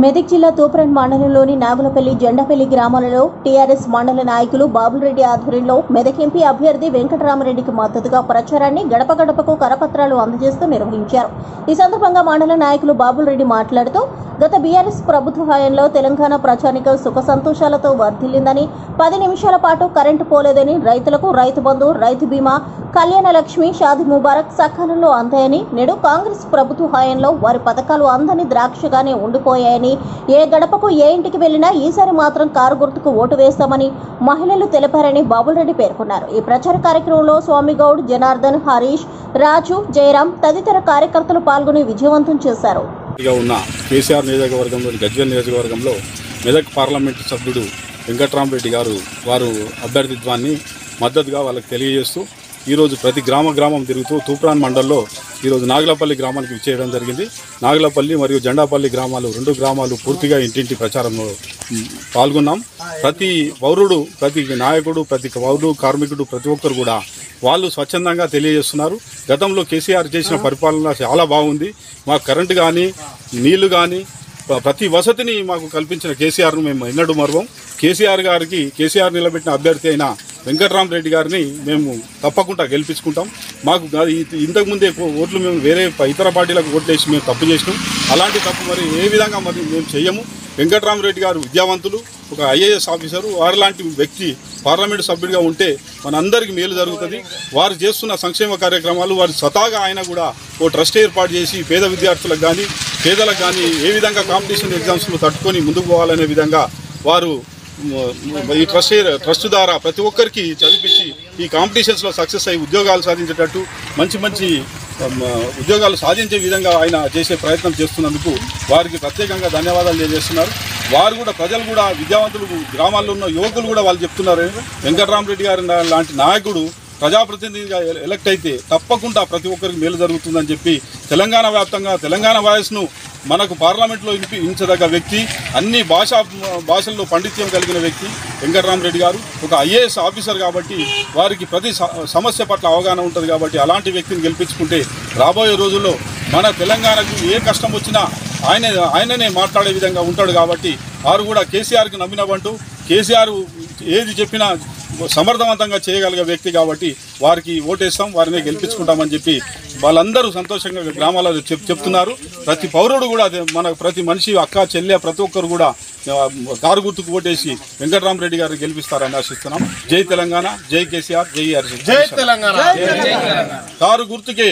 మెదక్ జిల్లా తూప్రాన్ మండలంలోని నాగులపల్లి జెండాపల్లి గ్రామాలలో టీఆర్ఎస్ మండల నాయకులు బాబులరెడ్డి ఆధ్వర్యంలో మెదక్ ఎంపీ అభ్యర్థి వెంకటరామరెడ్డికి మద్దతుగా ప్రచారాన్ని గడప గడపకు కరపత్రాలు అందజేస్తూ నిర్వహించారు. ఈ సందర్భంగా మండల నాయకులు బాబులరెడ్డి మాట్లాడుతూ గత బీఆర్ఎస్ ప్రభుత్వ హయాంలో తెలంగాణ ప్రజానికం సుఖ సంతోషాలతో వర్ధిల్లిందని, 10 నిమిషాల పాటు కరెంటు పోలేదని, రైతులకు రైతు బంధు, రైతు బీమా, కళ్యాణ లక్ష్మి, షాదీ ముబారక్ సకాలంలో అందాయని, నేడు కాంగ్రెస్ ప్రభుత్వ హయాంలో వారి పథకాలు అందని ద్రాక్షగానే ఉండిపోయాయని, ఏ గడపకు ఏ ఇంటికి వెళ్లినా ఈసారి మాత్రం కారు గుర్తుకు ఓటు వేస్తామని మహిళలు తెలిపారని బాబులరెడ్డి పేర్కొన్నారు. ఈ ప్రచార కార్యక్రమంలో స్వామిగౌడ్, జనార్దన్, హరీష్, రాజు, జయరాం తదితర కార్యకర్తలు పాల్గొని విజయవంతం చేశారు. ఉన్న కేసీఆర్ నియోజకవర్గంలోని గజ్వేల్ నియోజకవర్గంలో మెదక్ పార్లమెంటు సభ్యుడు వెంకటరామరెడ్డి గారు వారు అభ్యర్థిత్వాన్ని మద్దతుగా వాళ్ళకి తెలియజేస్తూ ఈరోజు ప్రతి గ్రామం తిరుగుతూ తూప్రాన్ మండల్లో ఈరోజు నాగులపల్లి గ్రామానికి విచ్చేయడం జరిగింది. నాగులపల్లి మరియు జెండాపల్లి గ్రామాలు, 2 గ్రామాలు పూర్తిగా ఇంటింటి ప్రచారంలో పాల్గొన్నాం. ప్రతి పౌరుడు, ప్రతి నాయకుడు, ప్రతి పౌరుడు, కార్మికుడు, ప్రతి ఒక్కరు కూడా వాళ్ళు స్వచ్ఛందంగా తెలియజేస్తున్నారు. గతంలో కేసీఆర్ చేసిన పరిపాలన చాలా బాగుంది. మాకు కరెంటు కానీ, నీళ్లు కానీ, ప్రతి వసతిని మాకు కల్పించిన కేసీఆర్ను మేము ఎన్నడూ మరవం. కేసీఆర్ నిలబెట్టిన అభ్యర్థి అయిన వెంకటరామరెడ్డి గారిని మేము తప్పకుండా గెలిపించుకుంటాం. మాకు ఇంతకుముందే ఓట్లు మేము వేరే ఇతర పార్టీలకు ఓట్లేసి మేము తప్పు చేసినాం. అలాంటి తప్పు మరి ఏ విధంగా మరి మేము చెయ్యము. వెంకటరామరెడ్డి గారు విద్యావంతులు, ఒక ఐఏఎస్ ఆఫీసరు, వారిలాంటి వ్యక్తి పార్లమెంటు సభ్యుడిగా ఉంటే మనందరికీ మేలు జరుగుతుంది. వారు చేస్తున్న సంక్షేమ కార్యక్రమాలు, వారి స్వతహాగా ఆయన కూడా ఓ ట్రస్ట్ ఏర్పాటు చేసి పేద విద్యార్థులకు కానీ, పేదలకు కానీ ఏ విధంగా కాంపిటీషన్ ఎగ్జామ్స్లో తట్టుకొని ముందుకు పోవాలనే విధంగా వారు ఈ ట్రస్ట్ ద్వారా ప్రతి ఒక్కరికి చదివించి ఈ కాంపిటీషన్స్లో సక్సెస్ అయ్యి ఉద్యోగాలు సాధించేటట్టు మంచి ఉద్యోగాలు సాధించే విధంగా ఆయన చేసే ప్రయత్నం చేస్తున్నందుకు వారికి ప్రత్యేకంగా ధన్యవాదాలు తెలియజేస్తున్నారు. వారు కూడా, ప్రజలు కూడా, విద్యావంతులు, గ్రామాల్లో ఉన్న యువకులు కూడా వాళ్ళు చెప్తున్నారు, వెంకటరామరెడ్డి గారి లాంటి నాయకుడు ప్రజాప్రతినిధిగా ఎలక్ట్ అయితే తప్పకుండా ప్రతి ఒక్కరికి మేలు జరుగుతుందని చెప్పి తెలంగాణ వ్యాప్తంగా తెలంగాణ వాయిస్ను మనకు పార్లమెంట్లో వినిపించదగ్గ వ్యక్తి, అన్ని భాషల్లో పండిత్యం కలిగిన వ్యక్తి వెంకటరామరెడ్డి గారు. ఒక ఐఏఎస్ ఆఫీసర్ కాబట్టి వారికి ప్రతి సమస్య పట్ల అవగాహన ఉంటుంది. కాబట్టి అలాంటి వ్యక్తిని గెలిపించుకుంటే రాబోయే రోజుల్లో మన తెలంగాణకు ఏ కష్టం వచ్చినా ఆయననే మాట్లాడే విధంగా ఉంటాడు. కాబట్టి వారు కూడా కేసీఆర్కి నమ్మినవంటూ, కేసీఆర్ ఏది చెప్పినా సమర్థవంతంగా చేయగలిగే వ్యక్తి కాబట్టి వారికి ఓటేస్తాం, వారిని గెలిపించుకుంటామని చెప్పి వాళ్ళందరూ సంతోషంగా గ్రామాలలో చెప్తున్నారు. ప్రతి పౌరుడు కూడా, మన ప్రతి మనిషి, అక్క, చెల్లె, ప్రతి ఒక్కరు కూడా కారు గుర్తుకు ఓటేసి వెంకటరామరెడ్డి గారిని గెలిపిస్తారని ఆశిస్తున్నాం. జై తెలంగాణ, జై కేసీఆర్, జై హరీష్. జై తెలంగాణ. కారు గుర్తుకే.